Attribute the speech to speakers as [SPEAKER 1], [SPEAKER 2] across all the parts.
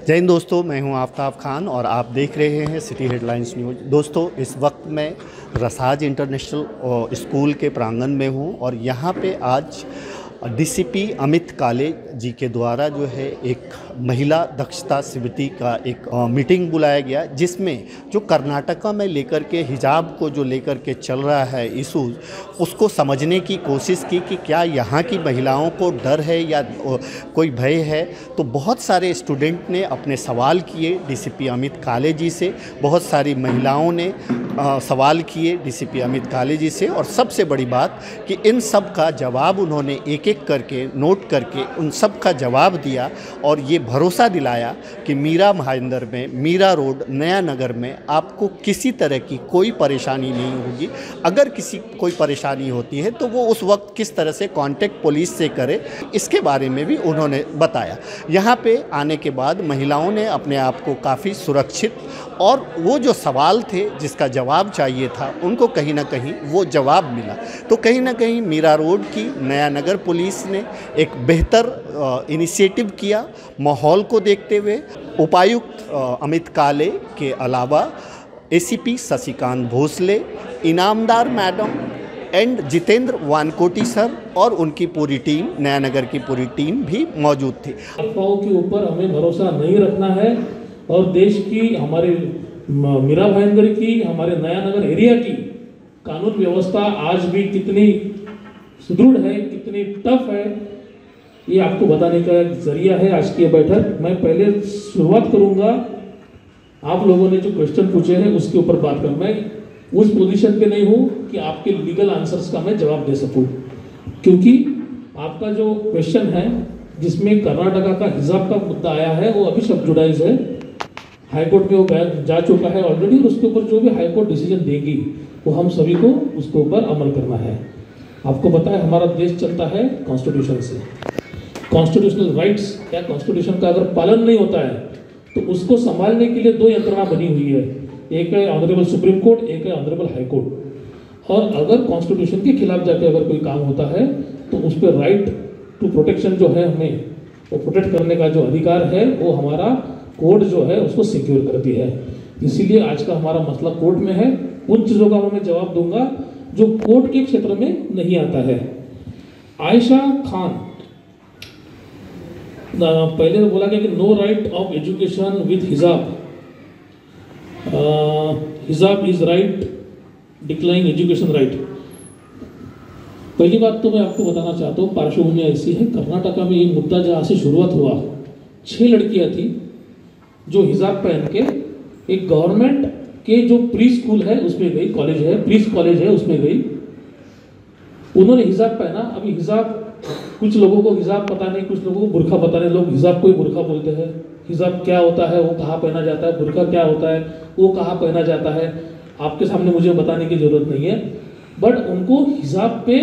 [SPEAKER 1] जय हिंद दोस्तों, मैं हूं आफ्ताब खान और आप देख रहे हैं सिटी हेडलाइंस न्यूज़। दोस्तों, इस वक्त मैं रसाज इंटरनेशनल स्कूल के प्रांगण में हूं और यहां पे आज डीसीपी अमित काले जी के द्वारा जो है एक महिला दक्षता समिति का एक मीटिंग बुलाया गया, जिसमें जो कर्नाटका में लेकर के हिजाब को जो लेकर के चल रहा है इशूज़, उसको समझने की कोशिश की कि क्या यहाँ की महिलाओं को डर है या कोई भय है। तो बहुत सारे स्टूडेंट ने अपने सवाल किए डीसीपी अमित काले जी से, बहुत सारी महिलाओं ने सवाल किए डीसीपी अमित काले जी से, और सबसे बड़ी बात कि इन सब का जवाब उन्होंने एक एक करके नोट करके उन सब का जवाब दिया और ये भरोसा दिलाया कि मीरा भाईंदर में, मीरा रोड, नया नगर में आपको किसी तरह की कोई परेशानी नहीं होगी। अगर किसी कोई परेशानी होती है तो वो उस वक्त किस तरह से कांटेक्ट पुलिस से करे, इसके बारे में भी उन्होंने बताया। यहाँ पे आने के बाद महिलाओं ने अपने आप को काफ़ी सुरक्षित, और वो जो सवाल थे जिसका जवाब चाहिए था उनको कहीं ना कहीं वो जवाब मिला। तो कहीं ना कहीं मीरा रोड की नया नगर पुलिस ने एक बेहतर इनिशिएटिव किया माहौल को देखते हुए। उपायुक्त अमित काले के अलावा ACP Shashikant Bhosle, Inamdar madam and Jitendra Wankoti sir और उनकी पूरी टीम, नया नगर की पूरी टीम भी मौजूद थी।
[SPEAKER 2] अफवाहों के ऊपर हमें भरोसा नहीं रखना है और देश की, हमारे मीरा भाईंदर की, हमारे नया नगर एरिया की कानून व्यवस्था आज भी कितनी सुदृढ़ है, कितनी टफ है, ये आपको बताने का एक जरिया है आज की बैठक। मैं पहले शुरुआत करूंगा, आप लोगों ने जो क्वेश्चन पूछे हैं उसके ऊपर बात कर। मैं उस पोजीशन पे नहीं हूं कि आपके लीगल आंसर्स का मैं जवाब दे सकूं, क्योंकि आपका जो क्वेश्चन है जिसमें कर्नाटका का हिजाब का मुद्दा आया है वो अभी सब जुडाइज है, हाईकोर्ट में वो जा चुका है ऑलरेडी, और उसके ऊपर जो भी हाईकोर्ट डिसीजन देगी वो हम सभी को उसके ऊपर अमल करना है। आपको पता है हमारा देश चलता है कॉन्स्टिट्यूशन से, कॉन्स्टिट्यूशनल राइट्स या कॉन्स्टिट्यूशन का अगर पालन नहीं होता है तो उसको संभालने के लिए दो यंत्रणा बनी हुई है, एक है ऑनरेबल सुप्रीम कोर्ट, एक है ऑनरेबल हाई कोर्ट। और अगर कॉन्स्टिट्यूशन के खिलाफ जाके अगर कोई काम होता है तो उस पर राइट टू प्रोटेक्शन जो है, हमें वो प्रोटेक्ट करने का जो अधिकार है वो हमारा कोर्ट जो है उसको सिक्योर करती है। इसीलिए आज का हमारा मसला कोर्ट में है। उन चीज़ों का मैं जवाब दूंगा जो कोर्ट के क्षेत्र में नहीं आता है। आयशा खान, पहले बोला गया कि no right of education with hijab, hijab is right, decline education right. पहली बात तो मैं आपको बताना चाहता हूँ, पार्श्वभूमि ऐसी है, कर्नाटका में ये मुद्दा जहाँ से शुरुआत हुआ, 6 लड़कियाँ थी जो हिजाब पहन के एक गवर्नमेंट के जो प्री स्कूल है उसमें गई, कॉलेज है, प्री कॉलेज है उसमें गई, उन्होंने हिजाब पहना। अभी हिजाब, कुछ लोगों को हिजाब पता नहीं, कुछ लोगों को बुरखा पता नहीं, लोग हिजाब को ही बुरखा बोलते हैं। हिजाब क्या होता है, वो कहाँ पहना जाता है, बुरखा क्या होता है, वो कहाँ पहना जाता है, आपके सामने मुझे बताने की जरूरत नहीं है। बट उनको हिजाब पे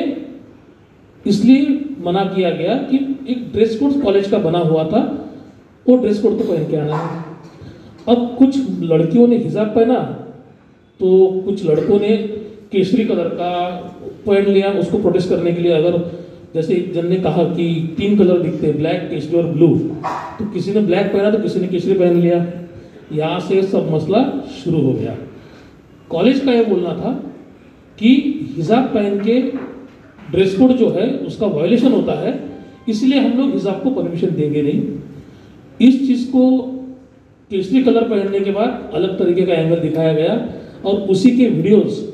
[SPEAKER 2] इसलिए मना किया गया कि एक ड्रेस कोड कॉलेज का बना हुआ था, वो ड्रेस कोड तो पहन के आना है। अब कुछ लड़कियों ने हिजाब पहना तो कुछ लड़कों ने केसरी कलर का पहन लिया उसको प्रोटेस्ट करने के लिए। अगर जैसे एक जन ने कहा कि 3 कलर दिखते हैं, ब्लैक, केसरी और ब्लू, तो किसी ने ब्लैक पहना तो किसी ने केसरी पहन लिया। यहाँ से सब मसला शुरू हो गया। कॉलेज का ये बोलना था कि हिजाब पहन के ड्रेस कोड जो है उसका वायलेशन होता है, इसलिए हम लोग हिजाब को परमिशन देंगे नहीं। इस चीज़ को केसरी कलर पहनने के बाद अलग तरीके का एंगल दिखाया गया और उसी के वीडियोस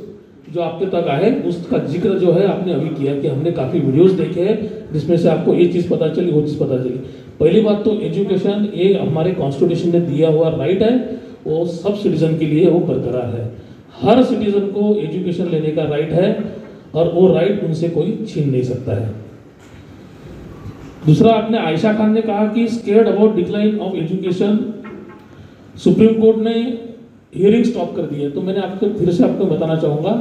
[SPEAKER 2] जो आपके तक आए उसका जिक्र जो है आपने अभी किया कि हमने काफ़ी वीडियोस देखे हैं जिसमें से आपको ये चीज़ पता चली, वो चीज़ पता चली। पहली बात तो एजुकेशन, ये हमारे कॉन्स्टिट्यूशन ने दिया हुआ राइट है, वो सब सिटीजन के लिए वो बरकरार है। हर सिटीजन को एजुकेशन लेने का राइट है और वो राइट उनसे कोई छीन नहीं सकता है। दूसरा, आपने आयशा खान ने कहा कि scared about decline of education, supreme court ने हियरिंग स्टॉप कर दी है। तो मैंने आपको फिर से आपको बताना चाहूँगा,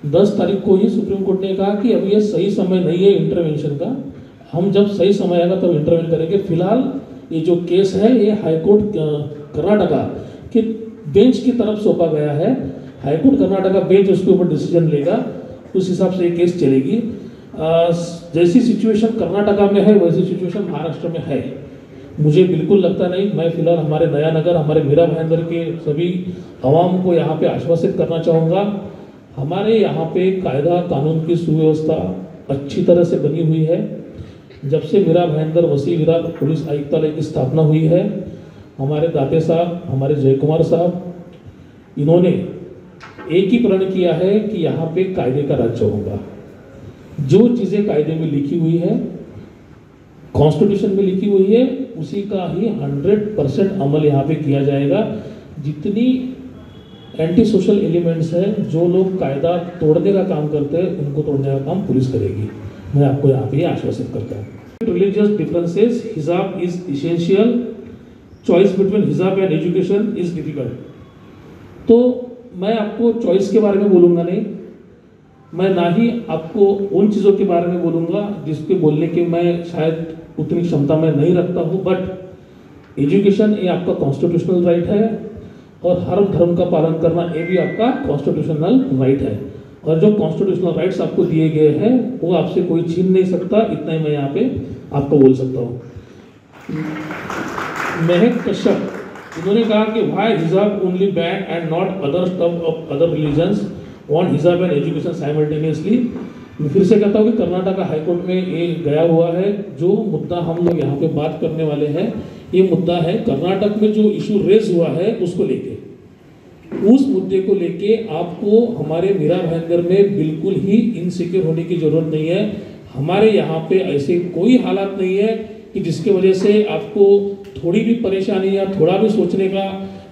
[SPEAKER 2] 10 तारीख को ही सुप्रीम कोर्ट ने कहा कि अभी ये सही समय नहीं है इंटरवेंशन का, हम जब सही समय आएगा तब इंटरवेंशन करेंगे। फिलहाल ये जो केस है ये हाईकोर्ट कर्नाटका के बेंच की तरफ सौंपा गया है। हाईकोर्ट कर्नाटका बेंच उसके ऊपर डिसीजन लेगा, उस हिसाब से ये केस चलेगी। जैसी सिचुएशन कर्नाटका में है वैसी सिचुएशन महाराष्ट्र में है। मुझे बिल्कुल लगता नहीं। मैं फिलहाल हमारे नया नगर, हमारे मीरा भाईंदर के सभी आवाम को यहाँ पे आश्वासित करना चाहूँगा, हमारे यहाँ पे कायदा कानून की सुव्यवस्था अच्छी तरह से बनी हुई है। जब से मीरा भाईंदर वसी विरार पुलिस आयुक्तालय की स्थापना हुई है, हमारे दाते साहब, हमारे जयकुमार साहब, इन्होंने एक ही प्रण किया है कि यहाँ पे कायदे का राज्य होगा। जो चीज़ें कायदे में लिखी हुई है, कॉन्स्टिट्यूशन में लिखी हुई है, उसी का ही 100% अमल यहाँ पे किया जाएगा। जितनी एंटी सोशल एलिमेंट्स हैं, जो लोग कायदा तोड़ने का काम करते हैं, उनको तोड़ने का काम पुलिस करेगी। मैं आपको यहाँ पे आश्वासित करता हूँ। रिलीजियस डिफरेंसेस, हिजाब इज इसेंशियल, चॉइस बिटवीन हिजाब एंड एजुकेशन इज डिफिकल्ट। तो मैं आपको चॉइस के बारे में बोलूँगा नहीं, मैं ना ही आपको उन चीज़ों के बारे में बोलूँगा जिसके बोलने के मैं शायद उतनी क्षमता मैं नहीं रखता हूँ। बट एजुकेशन ये आपका कॉन्स्टिट्यूशनल राइट है, और हर धर्म का पालन करना ये भी आपका कॉन्स्टिट्यूशनल राइट है। और जो कॉन्स्टिट्यूशनल राइट्स आपको दिए गए हैं वो आपसे कोई छीन नहीं सकता। इतना ही मैं यहाँ पे आपको बोल सकता हूँ। महक कश्यप, इन्होंने कहा कि व्हाई हिजाब only ban and not other stuff of other religions want हिजाब एंड एजुकेशन साइमल्टेनियसली। मैं फिर से कहता हूँ कि कर्नाटका हाईकोर्ट में ये गया हुआ है। जो मुद्दा हम लोग यहाँ पे बात करने वाले हैं, ये मुद्दा है कर्नाटक में जो इशू रेज हुआ है उसको लेके। उस मुद्दे को लेके आपको हमारे मीरा भाईंदर में बिल्कुल ही इनसिक्योर होने की जरूरत नहीं है। हमारे यहाँ पे ऐसे कोई हालात नहीं है कि जिसके वजह से आपको थोड़ी भी परेशानी या थोड़ा भी सोचने का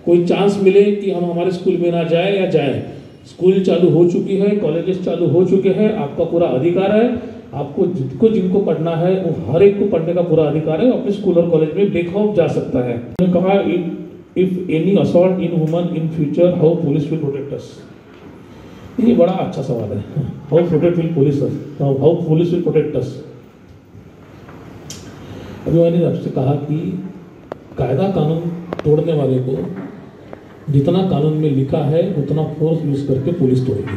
[SPEAKER 2] कोई चांस मिले कि हम हमारे स्कूल में ना जाए या जाए। स्कूल चालू हो चुकी है, कॉलेजेस चालू हो चुके हैं, आपका पूरा अधिकार है। आपको जिनको पढ़ना है वो हर एक को पढ़ने का पूरा अधिकार है, अपने स्कूल और कॉलेज में बेखौफ जा सकता है। उन्होंने कहा if any assault in woman in future how police will protect us. ये बड़ा अच्छा सवाल है। How police will protect us. अभी मैंने आपसे कहा कि कायदा कानून तोड़ने वाले को जितना कानून में लिखा है उतना फोर्स यूज करके पुलिस तोड़ेगी।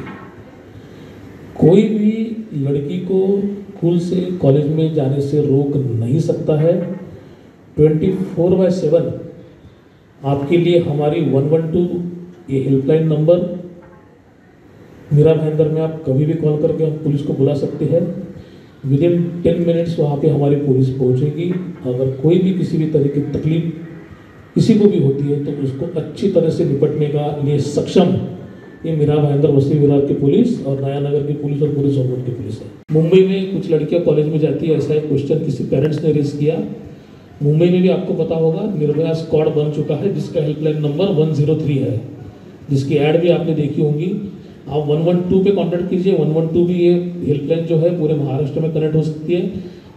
[SPEAKER 2] कोई भी लड़की को स्कूल से कॉलेज में जाने से रोक नहीं सकता है। 24/7 आपके लिए हमारी 112 ये हेल्पलाइन नंबर मीरा भाईंदर में आप कभी भी कॉल करके हम पुलिस को बुला सकते हैं। विदिन 10 मिनट्स वहाँ पे हमारी पुलिस पहुँचेगी। अगर कोई भी किसी भी तरह की तकलीफ किसी को भी होती है तो उसको अच्छी तरह से निपटने का लिए सक्षम ये मीरा भाईंदर वसी विरार की पुलिस और नया नगर की पुलिस और पूरे सोनभद्र की पुलिस है। मुंबई में कुछ लड़कियां कॉलेज में जाती है, ऐसा एक क्वेश्चन किसी पेरेंट्स ने रेज किया। मुंबई में भी आपको पता होगा निर्भया स्क्वाड बन चुका है जिसका हेल्पलाइन नंबर 103 है, जिसकी ऐड भी आपने देखी होंगी। आप 112 पे कॉन्टैक्ट कीजिए। 112 भी ये हेल्पलाइन जो है पूरे महाराष्ट्र में कनेक्ट हो सकती है।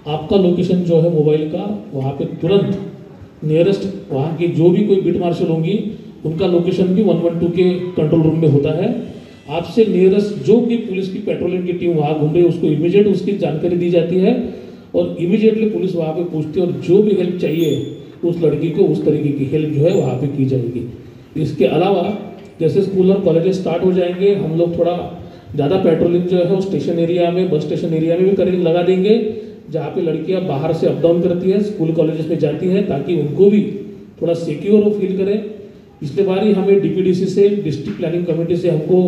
[SPEAKER 2] आपका लोकेशन जो है मोबाइल का, वहाँ पे तुरंत नियरेस्ट वहाँ की जो भी कोई बीट मार्शल होंगी उनका लोकेशन भी 112 के कंट्रोल रूम में होता है। आपसे नियरेस्ट जो भी पुलिस की पेट्रोलिंग की टीम वहाँ घूम रही है उसको इमीडिएट उसकी जानकारी दी जाती है और इमीडिएटली पुलिस वहाँ पे पूछती है और जो भी हेल्प चाहिए उस लड़की को उस तरीके की हेल्प जो है वहाँ पे की जाएगी। इसके अलावा जैसे स्कूल और कॉलेजेस स्टार्ट हो जाएंगे, हम लोग थोड़ा ज़्यादा पेट्रोलिंग जो है वो स्टेशन एरिया में, बस स्टेशन एरिया में भी करेंगे, लगा देंगे, जहाँ पे लड़कियाँ बाहर से अप डाउन करती है, स्कूल कॉलेजेस में जाती है, ताकि उनको भी थोड़ा सिक्योर वो फील करें। पिछले बार ही हमें डीपीडीसी से, डिस्ट्रिक्ट प्लानिंग कमेटी से हमको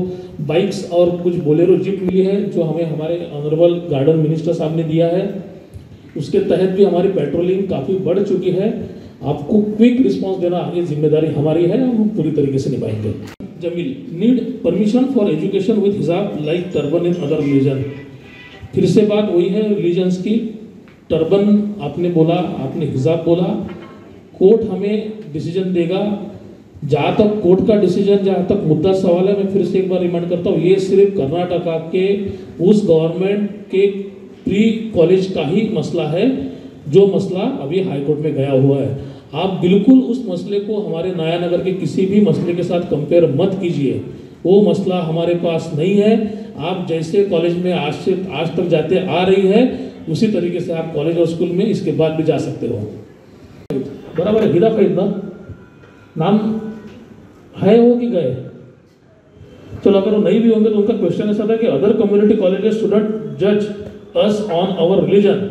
[SPEAKER 2] बाइक्स और कुछ बोलेरो जीप मिली है जो हमें हमारे ऑनरेबल गार्डन मिनिस्टर साहब ने दिया है। उसके तहत भी हमारी पेट्रोलिंग काफ़ी बढ़ चुकी है। आपको क्विक रिस्पांस देना ये जिम्मेदारी हमारी है, हम पूरी तरीके से निभाएंगे। Jameel, need permission for education with hijab like turban in other religion. फिर से बात वही है रिलीजन्स की। टर्बन आपने बोला, आपने हिजाब बोला, कोर्ट हमें डिसीजन देगा। जहाँ तक कोर्ट का डिसीजन, जहाँ तक मुद्दा सवाल है, मैं फिर से एक बार रिमाइंड करता हूँ, ये सिर्फ कर्नाटका के उस गवर्नमेंट के प्री कॉलेज का ही मसला है जो मसला अभी हाईकोर्ट में गया हुआ है। आप बिल्कुल उस मसले को हमारे नया नगर के किसी भी मसले के साथ कंपेयर मत कीजिए, वो मसला हमारे पास नहीं है। आप जैसे कॉलेज में आज तक जाते आ रही है उसी तरीके से आप कॉलेज और स्कूल में इसके बाद भी जा सकते हो। बराबर है, हिरा फैद ना नाम है वो कि गए? चलो अगर वो नहीं भी होंगे तो उनका क्वेश्चन ऐसा था कि other community colleges should not जज us on our religion,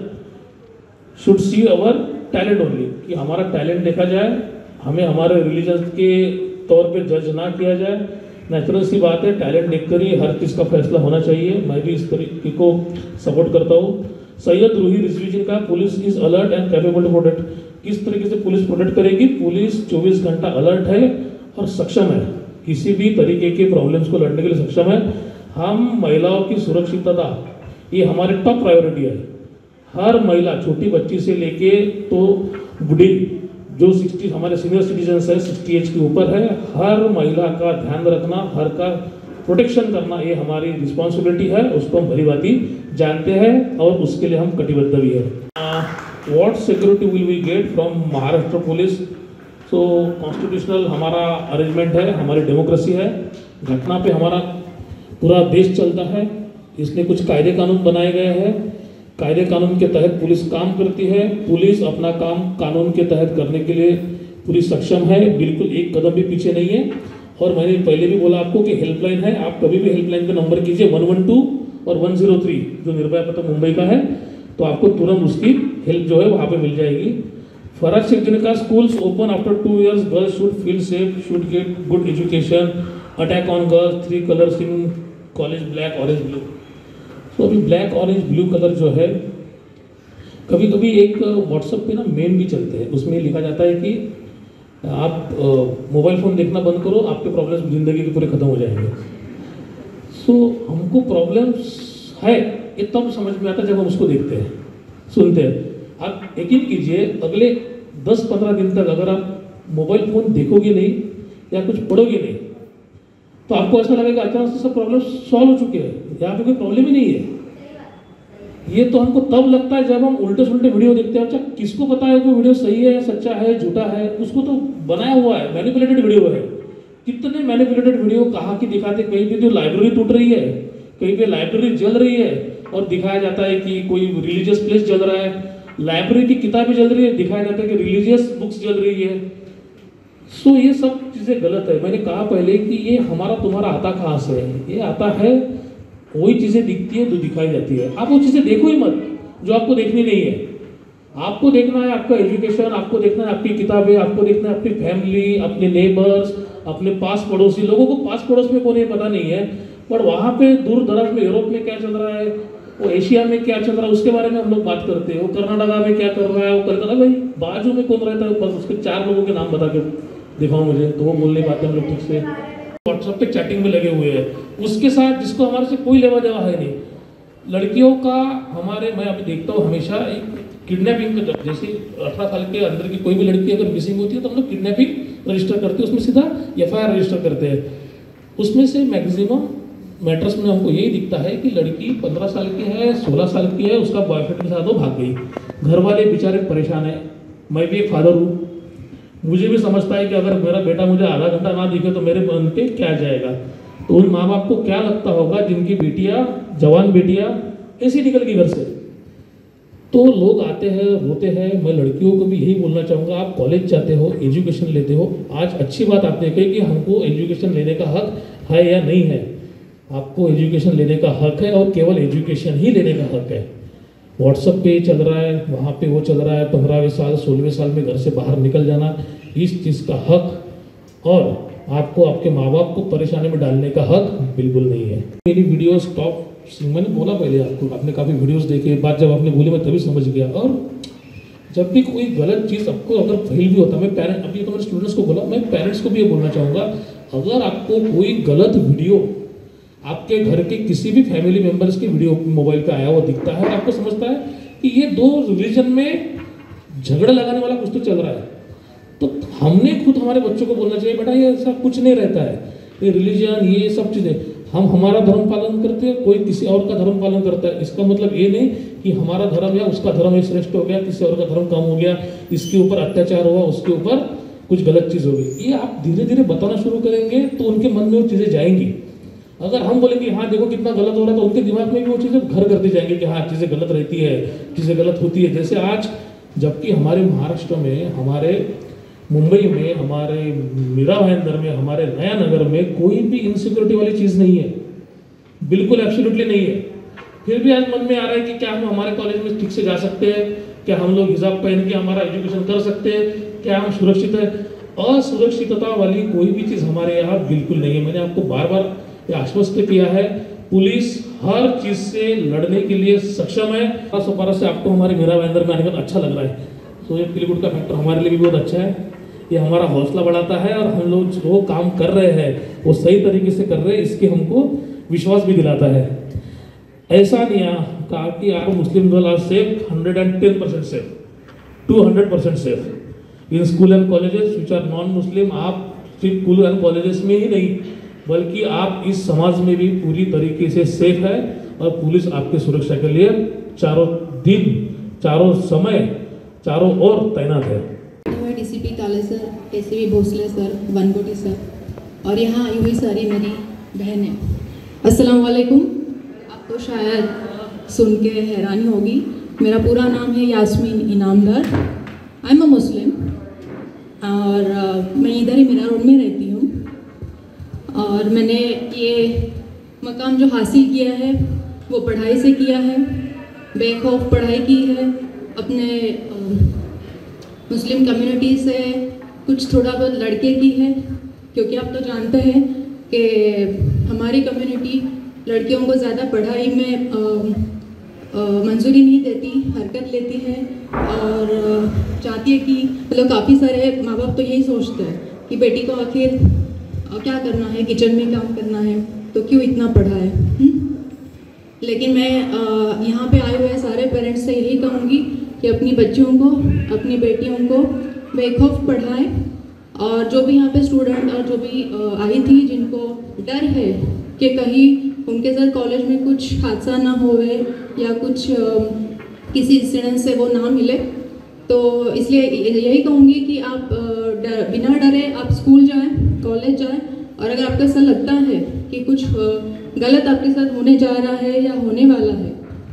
[SPEAKER 2] should see our talent only, कि हमारा टैलेंट देखा जाए, हमें हमारे रिलीजन के तौर पे जज ना किया जाए। नेचुरल सी बात है, टैलेंट देखकर ही हर चीज़ का फैसला होना चाहिए। मैं भी इस तरीके को सपोर्ट करता हूँ। सैयद रूही रिजवी जी का police is alert and capable to protect, किस तरीके से पुलिस प्रोटेक्ट करेगी? पुलिस 24 घंटा अलर्ट है और सक्षम है, किसी भी तरीके के प्रॉब्लम्स को लड़ने के लिए सक्षम है। हम महिलाओं की सुरक्षितता ये हमारी टॉप प्रायोरिटी है। हर महिला, छोटी बच्ची से लेके तो बूढ़ी, जो 60 हमारे सीनियर सिटीजन्स है 60 एज के ऊपर है, हर महिला का ध्यान रखना, हर का प्रोटेक्शन करना ये हमारी रिस्पॉन्सिबिलिटी है। उसको हम भली भांति जानते हैं और उसके लिए हम कटिबद्ध भी है। What security will we get from Maharashtra police? So constitutional हमारा अरेंजमेंट है, हमारी डेमोक्रेसी है, घटना पे हमारा पूरा देश चलता है। इसमें कुछ कायदे कानून बनाए गए हैं, कायदे कानून के तहत पुलिस काम करती है। पुलिस अपना काम कानून के तहत करने के लिए पूरी सक्षम है, बिल्कुल एक कदम भी पीछे नहीं है। और मैंने पहले भी बोला आपको कि हेल्पलाइन है, आप कभी भी हेल्पलाइन पे नंबर कीजिए 112 और 103 जो निर्भया पत्र मुंबई का है, तो आपको तुरंत उसकी हेल्प जो है वहाँ पे मिल जाएगी। फराज शेख जी ने कहा schools open after 2 years, girls should feel safe, should get good education, attack on girls, 3 colours in college, black orange blue. तो अभी ब्लैक ऑरेंज ब्लू कलर जो है, कभी कभी एक व्हाट्सएप पे ना मेम भी चलते हैं, उसमें लिखा जाता है कि आप मोबाइल फ़ोन देखना बंद करो, आपके प्रॉब्लम्स ज़िंदगी के पूरे ख़त्म हो जाएंगे। सो हमको प्रॉब्लम्स है ये तब समझ में आता है जब हम उसको देखते हैं, सुनते हैं। आप यकीन कीजिए, अगले 10-15 दिन तक अगर आप मोबाइल फ़ोन देखोगे नहीं या कुछ पढ़ोगे नहीं, तो आपको ऐसा लगेगा अचानक से सब प्रॉब्लम सॉल्व हो चुके हैं, यहाँ पे कोई प्रॉब्लम ही नहीं है। ये तो हमको तब लगता है जब हम उल्टे सुल्टे वीडियो देखते हैं। अच्छा, किसको पता है वो वीडियो सही है, सच्चा है, झूठा है? उसको तो बनाया हुआ है, मैनिपुलेटेड वीडियो है। कितने मैनिपुलेटेड वीडियो कहाँ की दिखाते, कहीं पे जो लाइब्रेरी टूट रही है, कहीं पे लाइब्रेरी जल रही है और दिखाया जाता है कि कोई रिलीजियस प्लेस जल रहा है, लाइब्रेरी की किताबें जल रही है, दिखाया जाता है कि रिलीजियस बुक्स जल रही है। सो ये सब चीज़ें गलत है। मैंने कहा पहले कि ये हमारा तुम्हारा आता कहाँ से है? ये आता है, वही चीज़ें दिखती है जो दिखाई जाती है। आप वो चीज़ें देखो ही मत जो आपको देखनी नहीं है। आपको देखना है आपका एजुकेशन, आपको देखना है आपकी किताबें, आपको देखना है अपनी फैमिली, अपने नेबर्स, अपने पास पड़ोसी। लोगों को पास पड़ोस में कोई पता नहीं है, पर वहाँ पे दूर दराज में यूरोप में क्या चल रहा है, वो एशिया में क्या चल रहा है, उसके बारे में हम लोग बात करते हैं। वो कर्नाटका में क्या कर रहा है, वो कलकत्ता, भाई बाजू में कौन रहता है, बस उसके 4 लोगों के नाम बता के दिखाओ मुझे, तो वो बोल नहीं पाते हम लोग ठीक से। व्हाट्सएप पे चैटिंग में लगे हुए हैं, उसके साथ जिसको हमारे से कोई लेवा देवा है नहीं। लड़कियों का हमारे, मैं अभी देखता हूँ हमेशा एक किडनैपिंग का, जैसे 18 साल के अंदर की कोई भी लड़की अगर मिसिंग होती है तो हम लोग किडनैपिंग रजिस्टर करते हैं, उसमें सीधा FIR रजिस्टर करते हैं। उसमें से मैक्सिमम मैटर्स में हमको यही दिखता है कि लड़की 15 साल की है, 16 साल की है, उसका बॉयफ्रेंड के साथ वो भाग गई। घर वाले बेचारे परेशान है। मैं भी एक फादर हूँ, मुझे भी समझता है कि अगर मेरा बेटा मुझे आधा घंटा ना दिखे तो मेरे मन पे क्या जाएगा। तो उन माँ बाप को क्या लगता होगा जिनकी बेटियाँ, जवान बेटियाँ ऐसी निकल गई घर से। तो लोग आते हैं, रोते हैं। मैं लड़कियों को भी यही बोलना चाहूँगा, आप कॉलेज जाते हो, एजुकेशन लेते हो, आज अच्छी बात आप देखें कि हमको एजुकेशन लेने का हक है या नहीं है। आपको एजुकेशन लेने का हक है और केवल एजुकेशन ही लेने का हक है। व्हाट्सएप पे चल रहा है, वहाँ पे वो चल रहा है, 15वें साल 16वें साल में घर से बाहर निकल जाना, इस चीज़ का हक और आपको आपके माँ बाप को परेशानी में डालने का हक बिल्कुल नहीं है। मेरी वीडियोस टॉप, मैंने बोला पहले आपको, आपने काफ़ी वीडियोस देखे, बात जब आपने बोली मैं तभी समझ गया। और जब भी कोई गलत चीज़ आपको अगर फील भी होता है, मैं पेरेंट, अभी तो मैंने स्टूडेंट्स को बोला, मैं पेरेंट्स को भी ये बोलना चाहूँगा, अगर आपको कोई गलत वीडियो आपके घर के किसी भी फैमिली मेम्बर्स की वीडियो मोबाइल पे आया हुआ दिखता है और आपको समझता है कि ये 2 रिलीजन में झगड़ा लगाने वाला कुछ तो चल रहा है, तो हमने खुद हमारे बच्चों को बोलना चाहिए, बेटा ये ऐसा कुछ नहीं रहता है, ये रिलीजन, ये सब चीज़ें, हम हमारा धर्म पालन करते हैं, कोई किसी और का धर्म पालन करता है। इसका मतलब ये नहीं कि हमारा धर्म या उसका धर्म एक श्रेष्ठ हो गया, किसी और का धर्म कम हो गया, इसके ऊपर अत्याचार हुआ, उसके ऊपर कुछ गलत चीज़ होगी। ये आप धीरे धीरे बताना शुरू करेंगे तो उनके मन में वो चीज़ें जाएंगी। अगर हम बोलेंगे हाँ देखो कितना गलत हो रहा है, तो उनके दिमाग में भी वो चीज़ें घर करते जाएंगे कि हाँ चीज़ें गलत रहती है, चीज़ें गलत होती है। जैसे आज, जबकि हमारे महाराष्ट्र में, हमारे मुंबई में, हमारे मीरा भाईंदर में, हमारे नया नगर में कोई भी इनसिक्योरिटी वाली चीज़ नहीं है, बिल्कुल एब्सोल्युटली नहीं है। फिर भी आज मन में आ रहा है कि क्या हम हमारे कॉलेज में ठीक से जा सकते हैं, क्या हम लोग हिजाब पहन के हमारा एजुकेशन कर सकते हैं, क्या हम सुरक्षित है? असुरक्षितता वाली कोई भी चीज़ हमारे यहाँ बिल्कुल नहीं है। मैंने आपको बार बार ये आश्वस्त किया है, पुलिस हर चीज़ से लड़ने के लिए सक्षम है। सुपारा से आपको हमारे मेरा अंदर में आने का अच्छा लग रहा है, तो ये फील गुड का फैक्टर हमारे लिए भी बहुत अच्छा है। ये हमारा हौसला बढ़ाता है और हम लोग जो काम कर रहे हैं वो सही तरीके से कर रहे हैं, इसके हमको विश्वास भी दिलाता है। ऐसा नहीं कहा कि आप Muslim girl are safe, 110% safe, 200% safe in school and colleges which are non Muslim. आप सिर्फ स्कूल एंड कॉलेजेस में ही नहीं बल्कि आप इस समाज में भी पूरी तरीके से सेफ है और पुलिस आपकी सुरक्षा के लिए चारों दिन, चारों समय, चारों ओर तैनात है।
[SPEAKER 3] DCP Kale sir, ACP Bhosle sir, Vankoti sir और यहाँ आई हुई सारी मेरी बहनें, अस्सलाम वालेकुम। आपको शायद सुन के हैरानी होगी, मेरा पूरा नाम है Yasmeen Inamdar. I am a Muslim और मैं इधर ही मीरा रोड में रहती हूँ। और मैंने ये मकाम जो हासिल किया है वो पढ़ाई से किया है, बेखौफ पढ़ाई की है, अपने मुस्लिम कम्युनिटी से कुछ थोड़ा बहुत लड़के की है, क्योंकि आप तो जानते हैं कि हमारी कम्युनिटी लड़कियों को ज़्यादा पढ़ाई में मंजूरी नहीं देती, हरकत लेती है और चाहती है कि मतलब काफ़ी सारे माँ बाप तो यही सोचते हैं कि बेटी को आखिर क्या करना है, किचन में काम करना है तो क्यों इतना पढ़ाए। लेकिन मैं यहाँ पे आए हुए सारे पेरेंट्स से यही कहूँगी कि अपनी बच्चियों को, अपनी बेटियों को बेखौफ पढ़ाएं। और जो भी यहाँ पे स्टूडेंट और जो भी आई थी जिनको डर है कि कहीं उनके साथ कॉलेज में कुछ हादसा ना होवे या कुछ किसी इंसिडेंट से वो ना मिले, तो इसलिए यही कहूँगी कि आप बिना डरे आप स्कूल जाएं, कॉलेज जाएं और अगर आपको ऐसा लगता है कि कुछ गलत आपके साथ होने जा रहा है या होने वाला है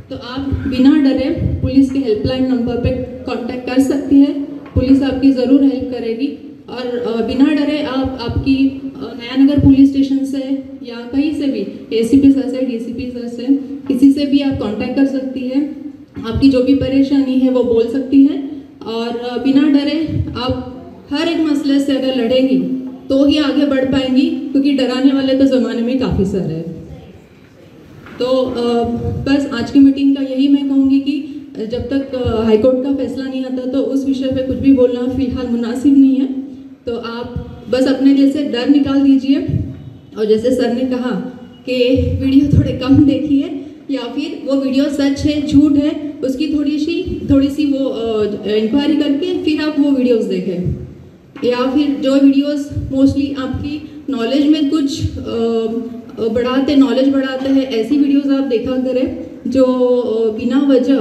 [SPEAKER 3] तो आप बिना डरे पुलिस के हेल्पलाइन नंबर पे कांटेक्ट कर सकती है। पुलिस आपकी ज़रूर हेल्प करेगी और बिना डरे आप आपकी नयानगर पुलिस स्टेशन से या कहीं से भी एसीपी सर से, डीसीपी सर से, किसी से भी आप कांटेक्ट कर सकती है। आपकी जो भी परेशानी है वो बोल सकती है और बिना डरे आप हर एक मसले से अगर लड़ेंगी तो ही आगे बढ़ पाएंगी, क्योंकि डराने वाले तो ज़माने में काफ़ी सारे हैं। तो बस आज की मीटिंग का यही मैं कहूँगी कि जब तक हाईकोर्ट का फैसला नहीं आता तो उस विषय पे कुछ भी बोलना फ़िलहाल मुनासिब नहीं है। तो आप बस अपने दिल से डर निकाल दीजिए और जैसे सर ने कहा कि वीडियो थोड़े कम देखिए या फिर वो वीडियो सच है झूठ है उसकी थोड़ी सी वो इंक्वायरी करके फिर आप वो वीडियोस देखें, या फिर जो वीडियोस मोस्टली आपकी नॉलेज में कुछ नॉलेज बढ़ाते हैं ऐसी वीडियोस आप देखा करें जो बिना वजह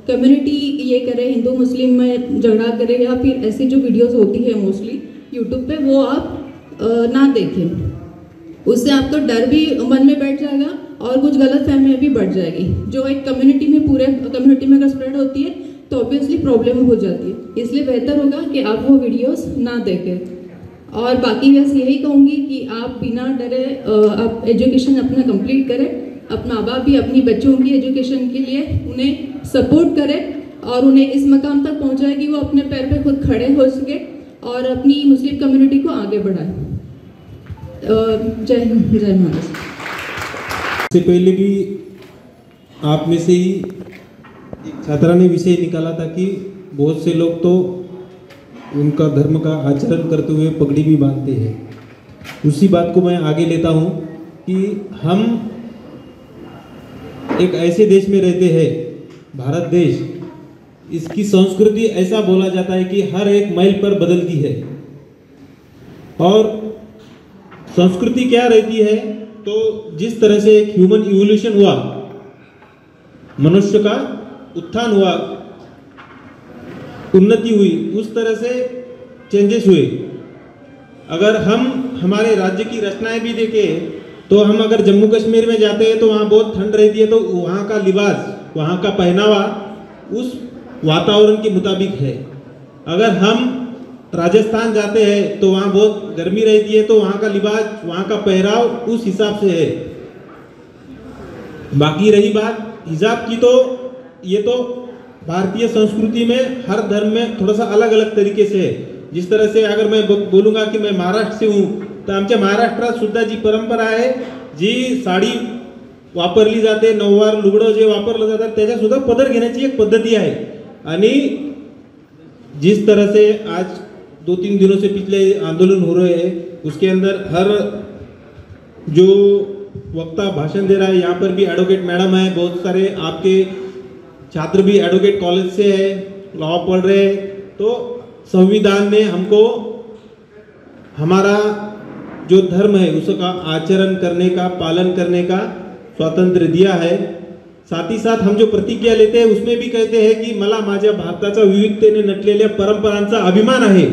[SPEAKER 3] कम्युनिटी ये करे, हिंदू मुस्लिम में झगड़ा करे, या फिर ऐसी जो वीडियोस होती है मोस्टली यूट्यूब पे वो आप ना देखें। उससे आपको डर भी मन में बैठ जाएगा और कुछ गलत फहमियाँ भी बढ़ जाएगी जो एक कम्युनिटी में, पूरे कम्युनिटी में अगर स्प्रेड होती है तो ऑब्वियसली प्रॉब्लम हो जाती है। इसलिए बेहतर होगा कि आप वो वीडियोस ना देखें। और बाकी बस यही कहूँगी कि आप बिना डरे आप एजुकेशन अपना कंप्लीट करें, अपना माँ बाप भी अपनी बच्चों की एजुकेशन के लिए उन्हें सपोर्ट करें और उन्हें इस मकाम तक पहुँचाए कि वो अपने पैर पे खुद खड़े हो सके और अपनी मुस्लिम कम्युनिटी को आगे बढ़ाए। जय हिंद, जय महाराज।
[SPEAKER 4] इससे पहले भी आप में से ही एक छात्रा ने विषय निकाला था कि बहुत से लोग तो उनका धर्म का आचरण करते हुए पगड़ी भी बांधते हैं। उसी बात को मैं आगे लेता हूँ कि हम एक ऐसे देश में रहते हैं, भारत देश, इसकी संस्कृति ऐसा बोला जाता है कि हर एक माइल पर बदलती है। और संस्कृति क्या रहती है, तो जिस तरह से एक ह्यूमन इवोल्यूशन हुआ, मनुष्य का उत्थान हुआ, उन्नति हुई, उस तरह से चेंजेस हुए। अगर हम हमारे राज्य की रचनाएं भी देखें तो हम अगर जम्मू कश्मीर में जाते हैं तो वहाँ बहुत ठंड रहती है, तो वहाँ का लिबास, वहाँ का पहनावा उस वातावरण के मुताबिक है। अगर हम राजस्थान जाते हैं तो वहाँ बहुत गर्मी रहती है, तो वहाँ का लिबास, वहाँ का पहराव उस हिसाब से है। बाकी रही बात हिजाब की, तो ये तो भारतीय संस्कृति में हर धर्म में थोड़ा सा अलग अलग तरीके से है। जिस तरह से अगर मैं बोलूँगा कि मैं महाराष्ट्र से हूँ, तर आमच्या महाराष्ट्रात सुद्धा जी परंपरा आहे, जी साडी वापरली जाते, नऊवार लुगडं जे वापरलं जातात, त्याच्या सुद्धा पदर घेण्याची एक पद्धती आहे। आणि जिस तरह से आज 2-3 दिनों से पिछले आंदोलन हो रहे हैं, उसके अंदर हर जो वक्ता भाषण दे रहा है, यहाँ पर भी एडवोकेट मैडम है, बहुत सारे आपके छात्र भी एडवोकेट कॉलेज से है, लॉ पढ़ रहे हैं। तो संविधान ने हमको हमारा जो धर्म है उसका आचरण करने का, पालन करने का स्वातंत्र्य दिया है। साथ ही साथ हम जो प्रतिज्ञा लेते हैं उसमें भी कहते हैं की मला माझ्या भारताचा विविधतेने नटलेल्या परंपरांचा अभिमान आहे।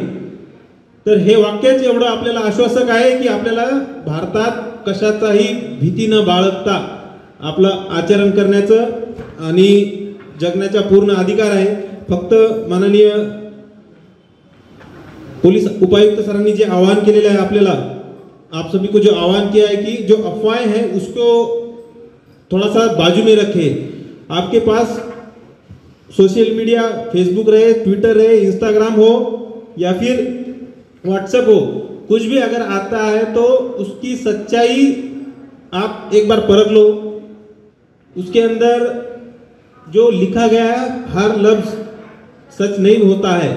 [SPEAKER 4] तर हे वाक्यच एवढं आपल्याला आश्वासक आहे की आपल्याला भारतात कशाचाही भीती न बाळगता आपलं आचरण करण्याचं आणि जगण्याचा पूर्ण अधिकार आहे। फक्त माननीय पुलिस उपायुक्त सरांनी जे आवाहन केलेलं आहे आपल्याला, आप सभी को जो आह्वान किया है कि जो अफवाहें हैं उसको थोड़ा सा बाजू में रखें। आपके पास सोशल मीडिया फेसबुक रहे, ट्विटर रहे, इंस्टाग्राम हो या फिर व्हाट्सएप हो, कुछ भी अगर आता है तो उसकी सच्चाई आप एक बार परख लो। उसके अंदर जो लिखा गया है हर लफ्ज सच नहीं होता है।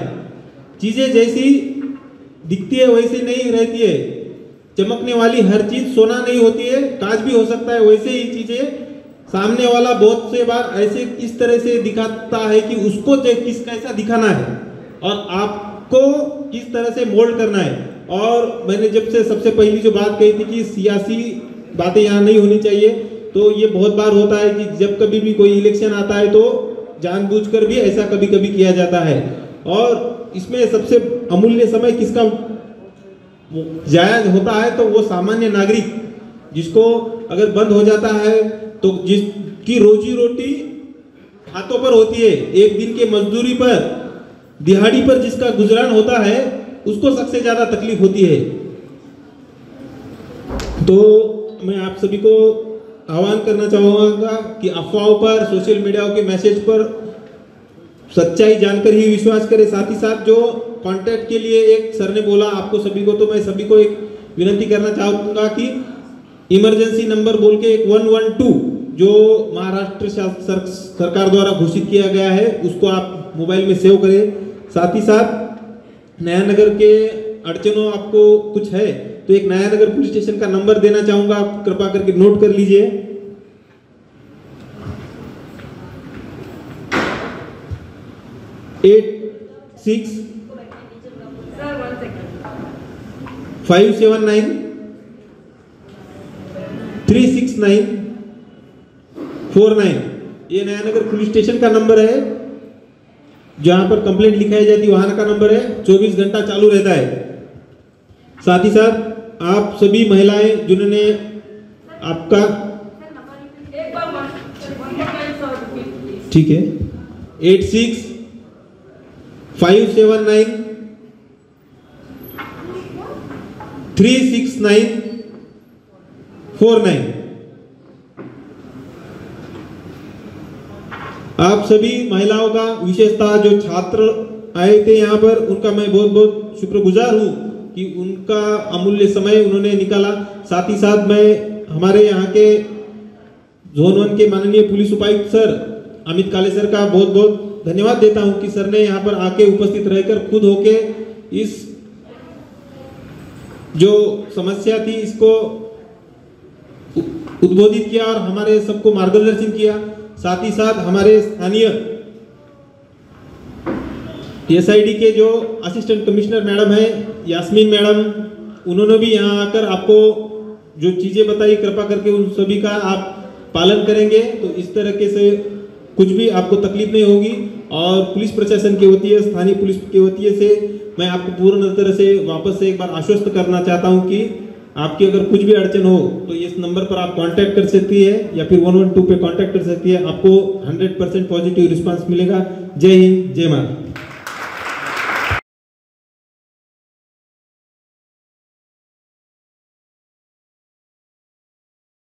[SPEAKER 4] चीज़ें जैसी दिखती है वैसी नहीं रहती है। चमकने वाली हर चीज सोना नहीं होती है, कांच भी हो सकता है। वैसे ही चीजें सामने वाला बहुत से बार ऐसे इस तरह से दिखाता है कि उसको किस कैसा दिखाना है और आपको किस तरह से मोल्ड करना है। और मैंने जब से सबसे पहली जो बात कही थी कि सियासी बातें यहाँ नहीं होनी चाहिए, तो ये बहुत बार होता है कि जब कभी भी कोई इलेक्शन आता है तो जानबूझकर भी ऐसा कभी कभी किया जाता है। और इसमें सबसे अमूल्य समय किसका जायज होता है, तो वो सामान्य नागरिक जिसको अगर बंद हो जाता है तो जिसकी रोजी रोटी हाथों पर होती है, एक दिन के मजदूरी पर, दिहाड़ी पर जिसका गुजरान होता है, उसको सबसे ज्यादा तकलीफ होती है। तो मैं आप सभी को आह्वान करना चाहूँगा कि अफवाहों पर, सोशल मीडिया के मैसेज पर सच्चाई जानकर ही विश्वास करें। साथ ही साथ जो कांटेक्ट के लिए एक सर ने बोला आपको सभी को, तो मैं सभी को एक विनती करना चाहूँगा कि इमरजेंसी नंबर बोल के एक 112 जो महाराष्ट्र सरकार द्वारा घोषित किया गया है उसको आप मोबाइल में सेव करें। साथ ही साथ नयानगर के अड़चनों आपको कुछ है तो एक नयानगर पुलिस स्टेशन का नंबर देना चाहूँगा, आप कृपा करके नोट कर लीजिए। 86 579 369 49, ये नयानगर पुलिस स्टेशन का नंबर है। जहां पर कंप्लेंट लिखाई जाती है वहां का नंबर है, 24 घंटा चालू रहता है। साथ ही साथ आप सभी महिलाएं जिन्होंने आपका ठीक है 86 579 369 49, आप सभी महिलाओं का, विशेषतः जो छात्र आए थे यहाँ पर, उनका मैं बहुत बहुत शुक्रगुजार हूँ कि उनका अमूल्य समय उन्होंने निकाला। साथ ही साथ मैं हमारे यहाँ के जोन 1 के माननीय पुलिस उपायुक्त सर अमित काले सर का बहुत बहुत धन्यवाद देता हूँ कि सर ने यहाँ पर आके उपस्थित रहकर खुद होके इस जो समस्या थी इसको उद्बोधित किया और हमारे सबको मार्गदर्शन किया। साथ ही साथ हमारे स्थानीय एसआईडी के जो असिस्टेंट कमिश्नर मैडम है यास्मीन मैडम, उन्होंने भी यहाँ आकर आपको जो चीजें बताई कृपा करके उन सभी का आप पालन करेंगे तो इस तरीके से कुछ भी आपको तकलीफ नहीं होगी। और पुलिस प्रशासन के वतीय, स्थानीय पुलिस के वतीय से मैं आपको पूर्ण तरह से वापस से एक बार आश्वस्त करना चाहता हूं कि आपकी अगर कुछ भी अड़चन हो तो इस नंबर पर आप कांटेक्ट कर सकती है या फिर 112 पे कांटेक्ट कर सकती है। आपको 100% पॉजिटिव रिस्पांस मिलेगा। जय हिंद, जय भारत।